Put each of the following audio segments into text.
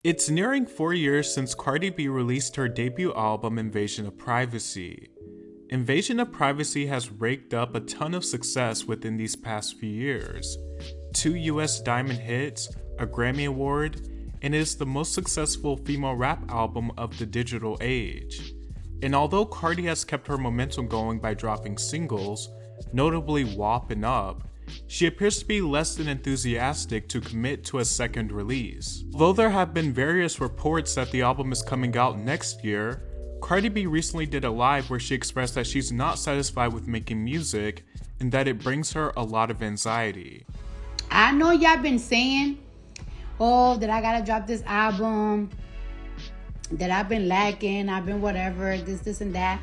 It's nearing 4 years since Cardi B released her debut album Invasion of Privacy. Invasion of Privacy has raked up a ton of success within these past few years. 2 US Diamond hits, a Grammy Award, and is the most successful female rap album of the digital age. And although Cardi has kept her momentum going by dropping singles, notably WAP and Up, she appears to be less than enthusiastic to commit to a second release. Although there have been various reports that the album is coming out next year, Cardi B recently did a live where she expressed that she's not satisfied with making music and that it brings her a lot of anxiety. I know y'all been saying, oh, that I gotta drop this album, that I've been lacking, I've been whatever, this and that.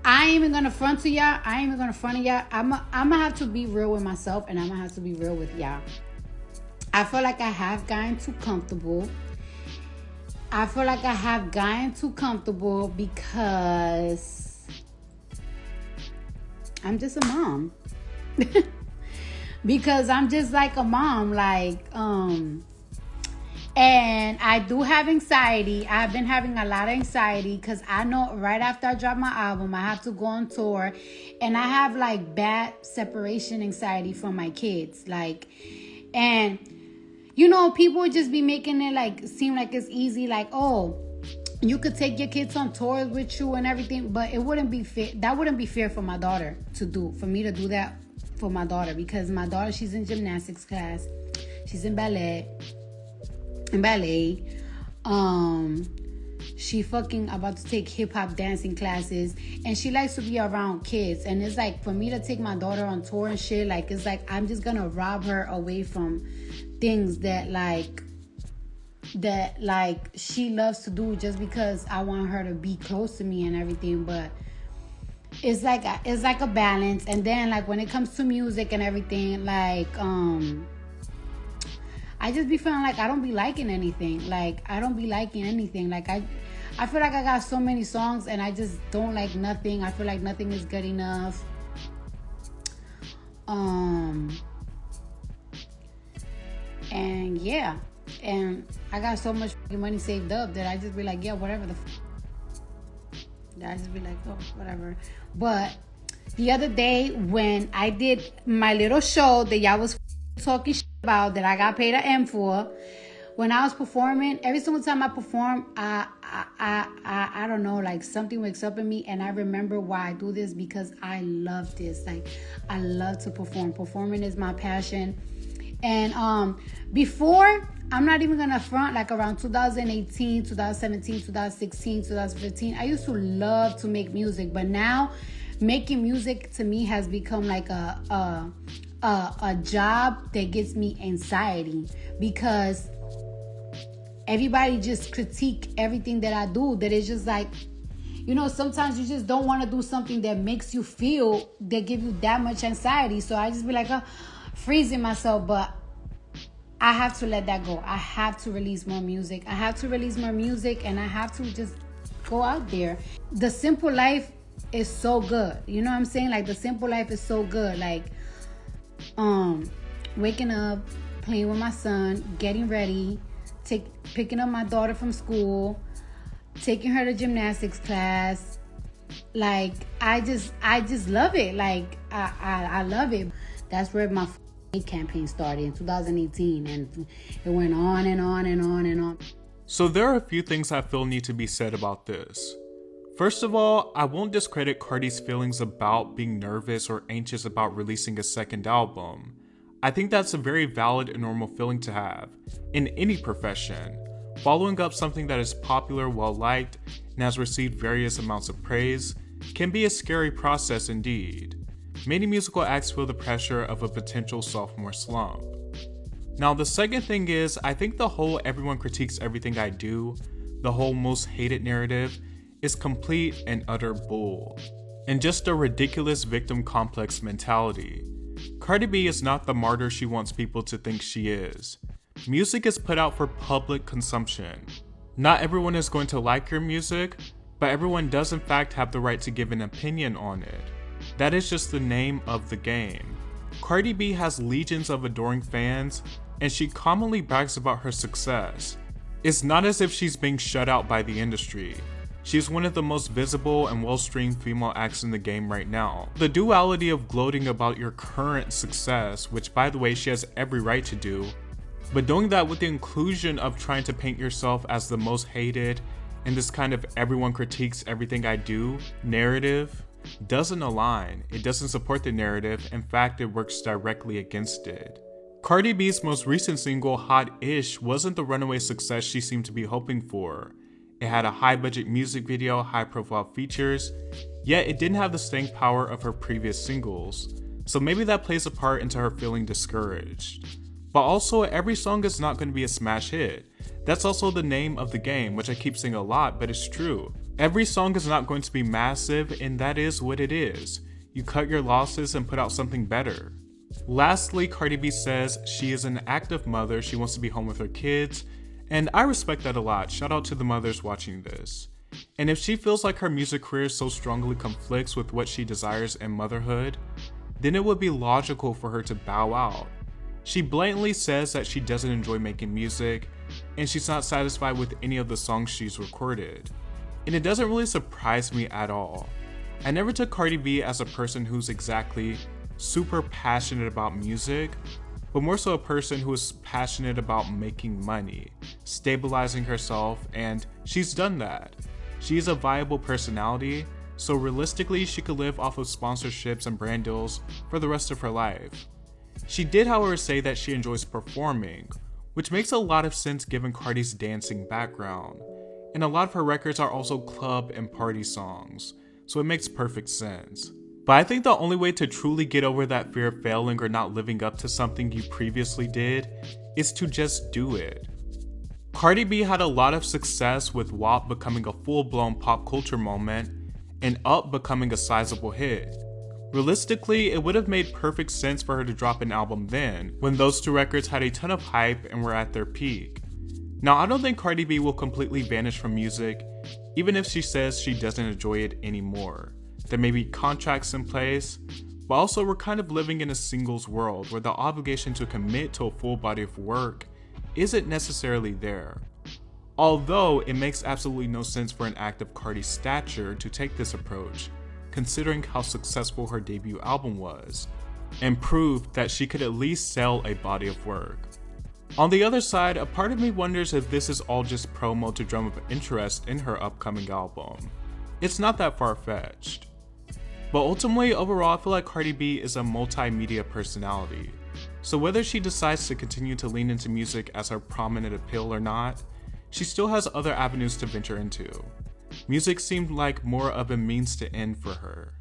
I ain't even gonna front to y'all. I ain't even gonna front of y'all. I'm gonna have to be real with myself, and I'm gonna have to be real with y'all. I feel like I have gotten too comfortable. Because I'm just a mom. Because I'm just like a mom, and I do have anxiety. I've been having a lot of anxiety because I know right after I drop my album, I have to go on tour. And I have like bad separation anxiety from my kids. And people just be making it seem like it's easy. Oh, you could take your kids on tours with you and everything. But it wouldn't be fair. That wouldn't be fair for my daughter to do. For me to do that for my daughter. Because my daughter, she's in gymnastics class. She's in ballet. She fucking about to take hip-hop dancing classes, and she likes to be around kids. And it's for me to take my daughter on tour and shit, it's I'm just gonna rob her away from things that she loves to do just because I want her to be close to me and everything. But it's like a balance. And then when it comes to music and everything, I just be feeling I don't be liking anything. I don't be liking anything. I feel like I got so many songs and I just don't like nothing. I feel like nothing is good enough. And yeah. And I got so much money saved up that I just be like, yeah, whatever I just be like, oh, whatever. But the other day when I did my little show that y'all was talking about, that I got paid an M for, when I was performing, every single time I perform, I don't know, something wakes up in me, and I remember why I do this, because I love this. I love to perform. Performing is my passion. And before, I'm not even gonna front, around 2018, 2017, 2016, 2015, I used to love to make music. But now making music to me has become a job that gives me anxiety, because everybody just critique everything that I do. That is just sometimes you just don't want to do something that makes you feel, that give you that much anxiety. So I just be freezing myself. But I have to let that go. I have to release more music. And I have to just go out there. The simple life is so good. You know what I'm saying? The simple life is so good. Waking up, playing with my son, getting ready, picking up my daughter from school, taking her to gymnastics class. I just love it. I love it. That's where my campaign started in 2018, and it went on and on and on and on. So there are a few things I feel need to be said about this. First of all, I won't discredit Cardi's feelings about being nervous or anxious about releasing a second album. I think that's a very valid and normal feeling to have, in any profession. Following up something that is popular, well-liked, and has received various amounts of praise can be a scary process indeed. Many musical acts feel the pressure of a potential sophomore slump. Now, the second thing is, I think the whole everyone critiques everything I do, the whole most hated narrative, is complete and utter bull, and just a ridiculous victim complex mentality. Cardi B is not the martyr she wants people to think she is. Music is put out for public consumption. Not everyone is going to like your music, but everyone does in fact have the right to give an opinion on it. That is just the name of the game. Cardi B has legions of adoring fans, and she commonly brags about her success. It's not as if she's being shut out by the industry. She's one of the most visible and well-streamed female acts in the game right now. The duality of gloating about your current success, which by the way she has every right to do, but doing that with the inclusion of trying to paint yourself as the most hated and this kind of everyone critiques everything I do narrative doesn't align. It doesn't support the narrative. In fact, it works directly against it. Cardi B's most recent single, Hot-ish, wasn't the runaway success she seemed to be hoping for. It had a high-budget music video, high-profile features, yet it didn't have the staying power of her previous singles. So maybe that plays a part into her feeling discouraged. But also, every song is not going to be a smash hit. That's also the name of the game, which I keep saying a lot, but it's true. Every song is not going to be massive, and that is what it is. You cut your losses and put out something better. Lastly, Cardi B says she is an active mother, she wants to be home with her kids, and I respect that a lot. Shout out to the mothers watching this. And if she feels like her music career so strongly conflicts with what she desires in motherhood, then it would be logical for her to bow out. She blatantly says that she doesn't enjoy making music, and she's not satisfied with any of the songs she's recorded. And it doesn't really surprise me at all. I never took Cardi B as a person who's exactly super passionate about music, but more so a person who is passionate about making money, stabilizing herself, and she's done that. She is a viable personality, so realistically she could live off of sponsorships and brand deals for the rest of her life. She did, however, say that she enjoys performing, which makes a lot of sense given Cardi's dancing background, and a lot of her records are also club and party songs, so it makes perfect sense. But I think the only way to truly get over that fear of failing or not living up to something you previously did is to just do it. Cardi B had a lot of success with WAP becoming a full-blown pop culture moment and Up becoming a sizable hit. Realistically, it would have made perfect sense for her to drop an album then, when those two records had a ton of hype and were at their peak. Now, I don't think Cardi B will completely vanish from music, even if she says she doesn't enjoy it anymore. There may be contracts in place, but also we're kind of living in a singles world where the obligation to commit to a full body of work isn't necessarily there. Although it makes absolutely no sense for an act of Cardi's stature to take this approach, considering how successful her debut album was, and proved that she could at least sell a body of work. On the other side, a part of me wonders if this is all just promo to drum up interest in her upcoming album. It's not that far-fetched. But ultimately, overall, I feel like Cardi B is a multimedia personality. So whether she decides to continue to lean into music as her prominent appeal or not, she still has other avenues to venture into. Music seemed like more of a means to end for her.